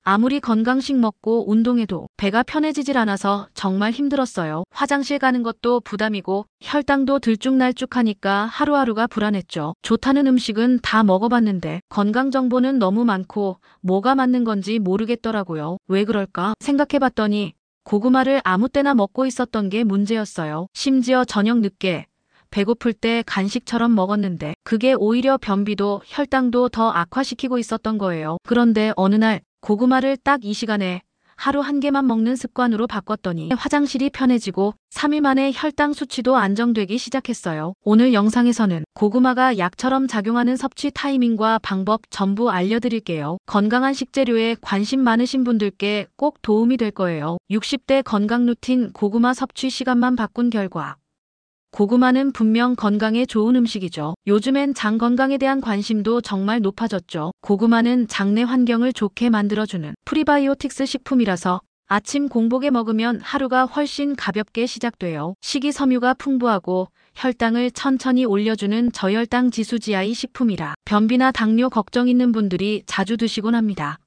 아무리 건강식 먹고 운동해도 배가 편해지질 않아서 정말 힘들었어요. 화장실 가는 것도 부담이고 혈당도 들쭉날쭉하니까 하루하루가 불안했죠. 좋다는 음식은 다 먹어봤는데 건강 정보는 너무 많고 뭐가 맞는 건지 모르겠더라고요. 왜 그럴까 생각해봤더니 고구마를 아무 때나 먹고 있었던 게 문제였어요. 심지어 저녁 늦게 배고플 때 간식처럼 먹었는데 그게 오히려 변비도 혈당도 더 악화시키고 있었던 거예요. 그런데 어느 날 고구마를 딱 이 시간에 하루 한 개만 먹는 습관으로 바꿨더니 화장실이 편해지고 3일 만에 혈당 수치도 안정되기 시작했어요. 오늘 영상에서는 고구마가 약처럼 작용하는 섭취 타이밍과 방법 전부 알려드릴게요. 건강한 식재료에 관심 많으신 분들께 꼭 도움이 될 거예요. 60대 건강 루틴 고구마 섭취 시간만 바꾼 결과 고구마는 분명 건강에 좋은 음식이죠. 요즘엔 장 건강에 대한 관심도 정말 높아졌죠. 고구마는 장내 환경을 좋게 만들어주는 프리바이오틱스 식품이라서 아침 공복에 먹으면 하루가 훨씬 가볍게 시작돼요. 식이섬유가 풍부하고 혈당을 천천히 올려주는 저혈당 지수 지하의 식품이라 변비나 당뇨 걱정 있는 분들이 자주 드시곤 합니다.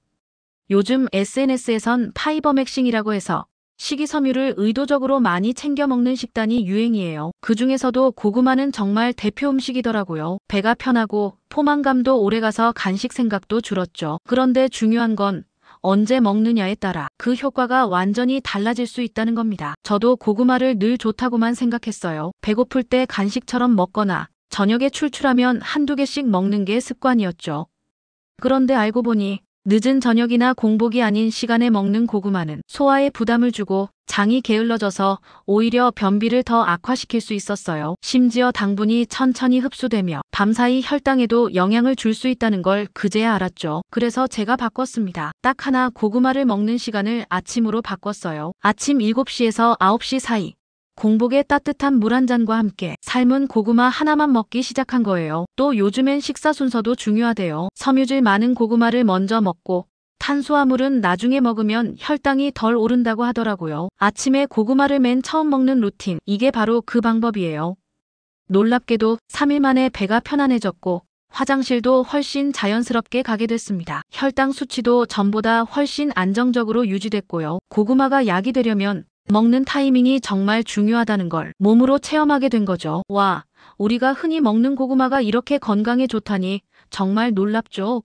요즘 SNS에선 파이버맥싱이라고 해서 식이섬유를 의도적으로 많이 챙겨 먹는 식단이 유행이에요. 그 중에서도 고구마는 정말 대표 음식이더라고요. 배가 편하고 포만감도 오래가서 간식 생각도 줄었죠. 그런데 중요한 건 언제 먹느냐에 따라 그 효과가 완전히 달라질 수 있다는 겁니다. 저도 고구마를 늘 좋다고만 생각했어요. 배고플 때 간식처럼 먹거나 저녁에 출출하면 한두 개씩 먹는 게 습관이었죠. 그런데 알고 보니 늦은 저녁이나 공복이 아닌 시간에 먹는 고구마는 소화에 부담을 주고 장이 게을러져서 오히려 변비를 더 악화시킬 수 있었어요. 심지어 당분이 천천히 흡수되며 밤사이 혈당에도 영향을 줄 수 있다는 걸 그제야 알았죠. 그래서 제가 바꿨습니다. 딱 하나 고구마를 먹는 시간을 아침으로 바꿨어요. 아침 7시에서 9시 사이. 공복에 따뜻한 물 한 잔과 함께 삶은 고구마 하나만 먹기 시작한 거예요. 또 요즘엔 식사 순서도 중요하대요. 섬유질 많은 고구마를 먼저 먹고 탄수화물은 나중에 먹으면 혈당이 덜 오른다고 하더라고요. 아침에 고구마를 맨 처음 먹는 루틴, 이게 바로 그 방법이에요. 놀랍게도 3일 만에 배가 편안해졌고 화장실도 훨씬 자연스럽게 가게 됐습니다. 혈당 수치도 전보다 훨씬 안정적으로 유지됐고요. 고구마가 약이 되려면 먹는 타이밍이 정말 중요하다는 걸 몸으로 체험하게 된 거죠. 와, 우리가 흔히 먹는 고구마가 이렇게 건강에 좋다니 정말 놀랍죠.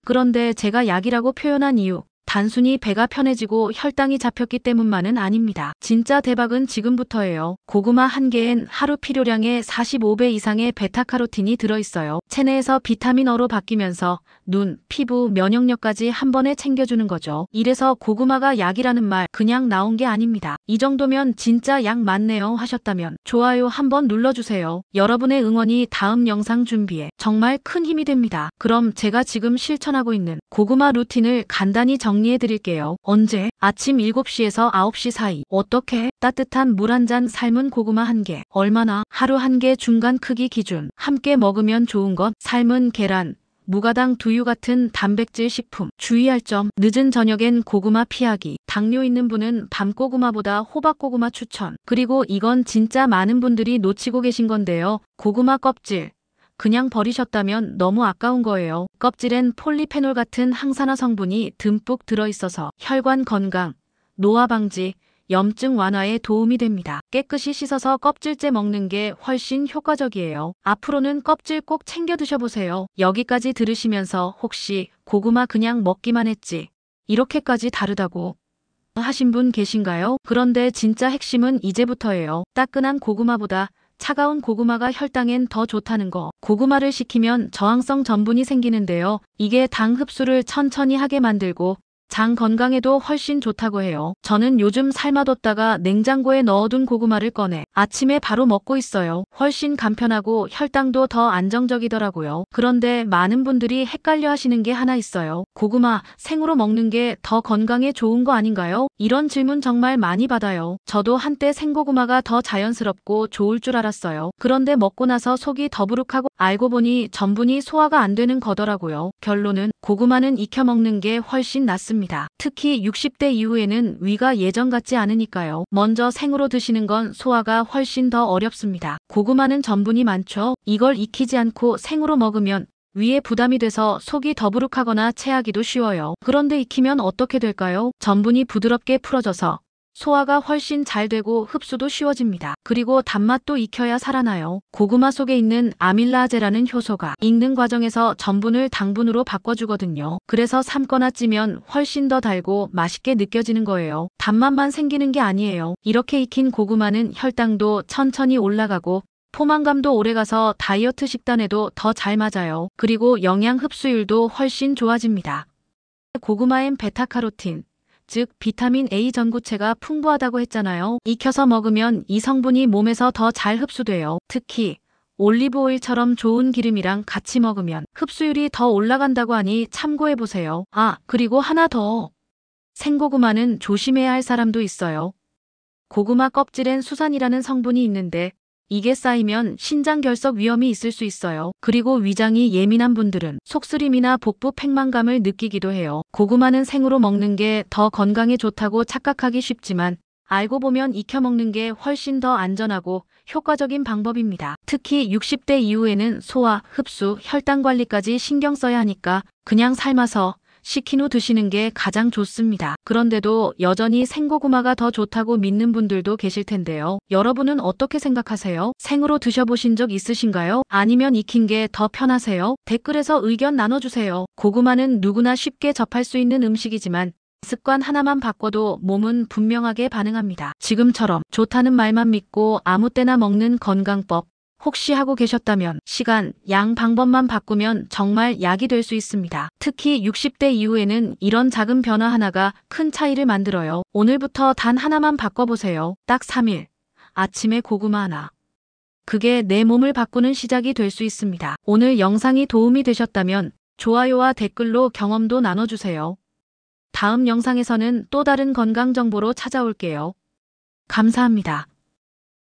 그런데 제가 약이라고 표현한 이유, 단순히 배가 편해지고 혈당이 잡혔기 때문만은 아닙니다. 진짜 대박은 지금부터예요. 고구마 한 개엔 하루 필요량의 45배 이상의 베타카로틴이 들어있어요. 체내에서 비타민 O로 바뀌면서 눈, 피부, 면역력까지 한 번에 챙겨주는 거죠. 이래서 고구마가 약이라는 말 그냥 나온 게 아닙니다. 이 정도면 진짜 약 맞네요 하셨다면 좋아요 한번 눌러주세요. 여러분의 응원이 다음 영상 준비에 정말 큰 힘이 됩니다. 그럼 제가 지금 실천하고 있는 고구마 루틴을 간단히 정리해 드릴게요. 언제? 아침 7시에서 9시 사이. 어떻게? 따뜻한 물 한 잔, 삶은 고구마 한 개. 얼마나? 하루 한 개 중간 크기 기준. 함께 먹으면 좋은 것. 삶은 계란, 무가당 두유 같은 단백질 식품. 주의할 점. 늦은 저녁엔 고구마 피하기. 당뇨 있는 분은 밤고구마보다 호박고구마 추천. 그리고 이건 진짜 많은 분들이 놓치고 계신 건데요. 고구마 껍질. 그냥 버리셨다면 너무 아까운 거예요. 껍질엔 폴리페놀 같은 항산화 성분이 듬뿍 들어있어서 혈관 건강, 노화 방지, 염증 완화에 도움이 됩니다. 깨끗이 씻어서 껍질째 먹는 게 훨씬 효과적이에요. 앞으로는 껍질 꼭 챙겨 드셔보세요. 여기까지 들으시면서 혹시 고구마 그냥 먹기만 했지 이렇게까지 다르다고 하신 분 계신가요? 그런데 진짜 핵심은 이제부터예요. 따끈한 고구마보다 차가운 고구마가 혈당엔 더 좋다는 거. 고구마를 식히면 저항성 전분이 생기는데요. 이게 당 흡수를 천천히 하게 만들고 장 건강에도 훨씬 좋다고 해요. 저는 요즘 삶아뒀다가 냉장고에 넣어둔 고구마를 꺼내 아침에 바로 먹고 있어요. 훨씬 간편하고 혈당도 더 안정적이더라고요. 그런데 많은 분들이 헷갈려 하시는 게 하나 있어요. 고구마 생으로 먹는 게 더 건강에 좋은 거 아닌가요? 이런 질문 정말 많이 받아요. 저도 한때 생고구마가 더 자연스럽고 좋을 줄 알았어요. 그런데 먹고 나서 속이 더부룩하고 알고 보니 전분이 소화가 안 되는 거더라고요. 결론은 고구마는 익혀 먹는 게 훨씬 낫습니다. 특히 60대 이후에는 위가 예전 같지 않으니까요. 먼저 생으로 드시는 건 소화가 훨씬 더 어렵습니다. 고구마는 전분이 많죠. 이걸 익히지 않고 생으로 먹으면 위에 부담이 돼서 속이 더부룩하거나 체하기도 쉬워요. 그런데 익히면 어떻게 될까요? 전분이 부드럽게 풀어져서 소화가 훨씬 잘 되고 흡수도 쉬워집니다. 그리고 단맛도 익혀야 살아나요. 고구마 속에 있는 아밀라제라는 효소가 익는 과정에서 전분을 당분으로 바꿔주거든요. 그래서 삶거나 찌면 훨씬 더 달고 맛있게 느껴지는 거예요. 단맛만 생기는 게 아니에요. 이렇게 익힌 고구마는 혈당도 천천히 올라가고 포만감도 오래가서 다이어트 식단에도 더 잘 맞아요. 그리고 영양 흡수율도 훨씬 좋아집니다. 고구마엔 베타카로틴, 즉 비타민 A 전구체가 풍부하다고 했잖아요. 익혀서 먹으면 이 성분이 몸에서 더 잘 흡수돼요. 특히 올리브오일처럼 좋은 기름이랑 같이 먹으면 흡수율이 더 올라간다고 하니 참고해보세요. 아, 그리고 하나 더. 생고구마는 조심해야 할 사람도 있어요. 고구마 껍질엔 수산이라는 성분이 있는데 이게 쌓이면 신장결석 위험이 있을 수 있어요. 그리고 위장이 예민한 분들은 속쓰림이나 복부 팽만감을 느끼기도 해요. 고구마는 생으로 먹는 게 더 건강에 좋다고 착각하기 쉽지만 알고 보면 익혀 먹는 게 훨씬 더 안전하고 효과적인 방법입니다. 특히 60대 이후에는 소화, 흡수, 혈당 관리까지 신경 써야 하니까 그냥 삶아서 식힌 후 드시는 게 가장 좋습니다. 그런데도 여전히 생고구마가 더 좋다고 믿는 분들도 계실 텐데요. 여러분은 어떻게 생각하세요? 생으로 드셔보신 적 있으신가요? 아니면 익힌 게 더 편하세요? 댓글에서 의견 나눠주세요. 고구마는 누구나 쉽게 접할 수 있는 음식이지만 습관 하나만 바꿔도 몸은 분명하게 반응합니다. 지금처럼 좋다는 말만 믿고 아무 때나 먹는 건강법 혹시 하고 계셨다면 시간, 양 방법만 바꾸면 정말 약이 될 수 있습니다. 특히 60대 이후에는 이런 작은 변화 하나가 큰 차이를 만들어요. 오늘부터 단 하나만 바꿔보세요. 딱 3일. 아침에 고구마 하나. 그게 내 몸을 바꾸는 시작이 될 수 있습니다. 오늘 영상이 도움이 되셨다면 좋아요와 댓글로 경험도 나눠주세요. 다음 영상에서는 또 다른 건강 정보로 찾아올게요. 감사합니다.